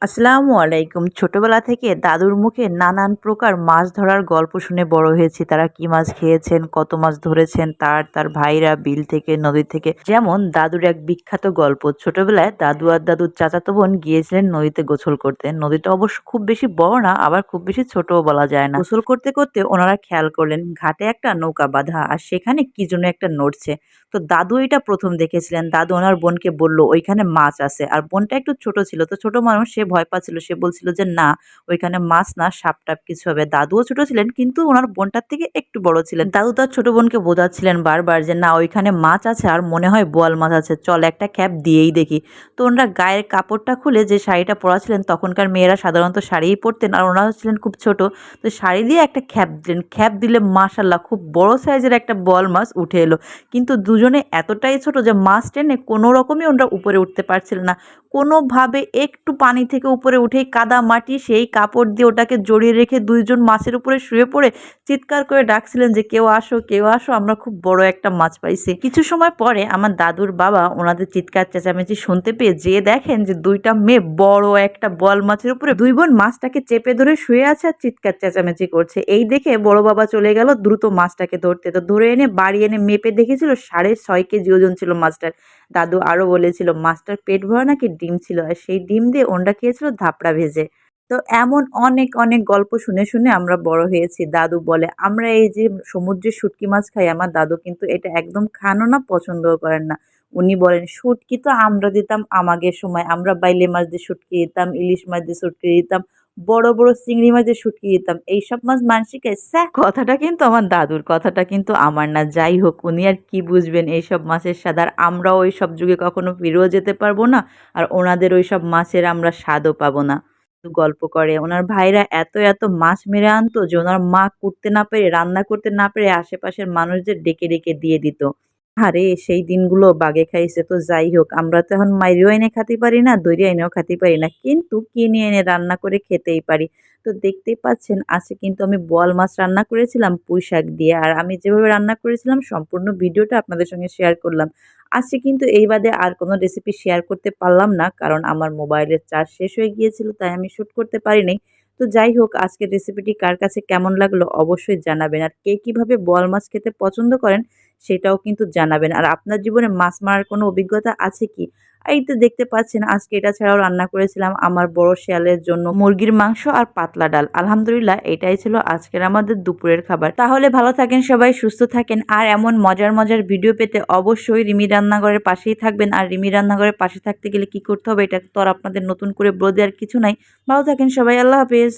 আসসালামু আলাইকুম। ছোটবেলা থেকে দাদুর মুখে নানান প্রকার মাছ ধরার গল্প শুনে বড় হয়েছি। তারা কি মাছ খেয়েছেন, কত মাছ ধরেছেন, তার ভাইরা বিল থেকে, নদী থেকে। যেমন দাদুর এক বিখ্যাত গল্প। ছোটবেলায় দাদু আর দাদুর চাচাতো বোন গিয়েছিলেন নদীতে গোসল করতে। নদীটা অবশ্য খুব বেশি বড় না, আবার খুব বেশি ছোটও বলা যায় না। গোসল করতে করতে ওনারা খেয়াল করলেন ঘাটে একটা নৌকা বাঁধা আর সেখানে কি যেন একটা নড়ছে। তো দাদু এটা ১ম দেখেছিলেন। দাদু ওনার বোনকে বলল, "ওইখানে মাছ আছে।" আর বোনটা একটু ছোট ছিল। তো ছোট মানুষ সে ভয় পাচ্ছিল। সে বলছিল যে, "না, ওইখানে মাছ না, সাপ-টাপ কিছু হবে।" দাদুও ছোট ছিলেন কিন্তু উনার বোনটার থেকে একটু বড় ছিলেন। দাদু তার ছোট বোনকে বোঝাচ্ছিলেন বারবার যে, "না, ওইখানে মাছ আছে আর মনে হয় বোয়াল মাছ আছে। চল একটা খ্যাপ দিয়েই দেখি।" তো ওনারা গায়ের কাপড়টা খুলে যে শাড়িটা পরা ছিলেন, তখনকার মেয়েরা সাধারণত শাড়িই পরতেন আর ওনারা ছিলেন খুব ছোট। তো শাড়ি দিয়ে একটা খ্যাপ দিলেন। খ্যাপ দিলে মাশাআল্লাহ খুব বড় সাইজের একটা বোয়াল মাছ উঠে এলো। কিন্তু দুজনে এতটাই ছোট যে মাছ টেনে কোনো রকমই ওরা উপরে উঠতে পারছিল না। কোনোভাবে একটু পানি থেকে উপরে উঠেই কাদা মাটি সেই কাপড় দিয়ে ওটাকে জড়িয়ে রেখে ২ জন মাছের উপরে শুয়ে পড়ে চিৎকার করে ডাকছিলেন যে, "কেউ আসো, কেউ আসো, আমরা খুব বড় একটা মাছ পাইছি।" কিছু সময় পরে আমার দাদুর বাবা ওনাদের চিৎকার চেঁচামেচি শুনতে পেয়ে যেয়ে দেখেন যে ২ টা মেয়ে বড় একটা বোয়াল মাছের উপরে ২ বোন মাছটাকে চেপে ধরে শুয়ে আছে আর চিৎকার চেঁচামেচি করছে। এই দেখে বড় বাবা চলে গেল দ্রুত মাছটাকে ধরতে। তো ধরে এনে বাড়ি এনে মেপে দেখেছিল ৬.৫ কেজি ওজন ছিল মাছটার। দাদু আরো বলেছিল মাছটার পেট ভরা নাকি ডিম ছিল আর সেই ডিম দিয়ে ওনরা খেয়েছিল ধাপড়া ভেজে। তো এমন অনেক অনেক গল্প শুনে শুনে আমরা বড় হয়েছি। দাদু বলে আমরা এই যে সমুদ্রের শুটকি মাছ খাই, আমার দাদু কিন্তু এটা একদম খানও না, পছন্দও করেন না। উনি বলেন শুটকি তো আমরা দিতাম আমাগের সময়। আমরা বাইলে মাছ দিয়ে শুটকি দিতাম, ইলিশ মাছ দিয়ে শুটকি দিতাম, বড় বড় চিংড়ি মাছ দিয়ে শুটকি দিতাম। এইসব মাছ মানসি খায় ছ্যা। কথাটা কিন্তু আমার দাদুর, কথাটা কিন্তু আমার না। যাই হোক, উনি আর কি বুঝবেন এইসব মাছের স্বাদ। আর আমরাও ওইসব যুগে কখনো ফিরেও যেতে পারবো না। আর ওনাদের ওইসব মাছের আমরা স্বাদও পাবো না। গল্প করে ওনার ভাইরা এত এত মাছ মেরে আনতো যে ওনার মা কুটতে না পেরে, রান্না করতে না পেরে আশেপাশের মানুষদের ডেকে ডেকে দিয়ে দিত। আরে সেই দিনগুলো বাগে খাইছে। তো যাই হোক, আমরা তো এখন মাইরেও এনে খাতে পারি না, ধইরা এনেও খাতে পারি না। কিন্তু কিনে এনে রান্না করে খেতেই পারি। তো দেখতেই পাচ্ছেন আজকে কিন্তু আমি বোয়াল মাছ রান্না করেছিলাম পুঁইশাক দিয়ে। আর আমি যেভাবে রান্না করেছিলাম সম্পূর্ণ ভিডিওটা আপনাদের সঙ্গে শেয়ার করলাম। আজকে কিন্তু এই বাদে আর কোনো রেসিপি শেয়ার করতে পারলাম না। কারণ আমার মোবাইলের চার্জ শেষ হয়ে গিয়েছিল, তাই আমি শুট করতে পারি নাই। তো যাই হোক, আজকের রেসিপিটি কার কাছে কেমন লাগলো অবশ্যই জানাবেন। আর কে কিভাবে বোয়াল মাছ খেতে পছন্দ করেন সেটাও কিন্তু জানাবেন। আর আপনার জীবনে মাছ মারার কোনো অভিজ্ঞতা আছে কি? এই তো দেখতে পাচ্ছেন আজকে এটা ছাড়াও রান্না করেছিলাম আমার বড় শেয়ালের জন্য মুরগির মাংস আর পাতলা ডাল। আলহামদুলিল্লাহ, এটাই ছিল আজকের আমাদের দুপুরের খাবার। তাহলে ভালো থাকেন সবাই, সুস্থ থাকেন। আর এমন মজার মজার ভিডিও পেতে অবশ্যই রিমি রান্নাঘরের পাশেই থাকবেন। আর রিমি রান্নাঘরের পাশে থাকতে গেলে কি করতে হবে এটা তো আর আপনাদের নতুন করে বলে দেওয়ার কিছু নাই। ভালো থাকেন সবাই। আল্লাহ হাফেজ।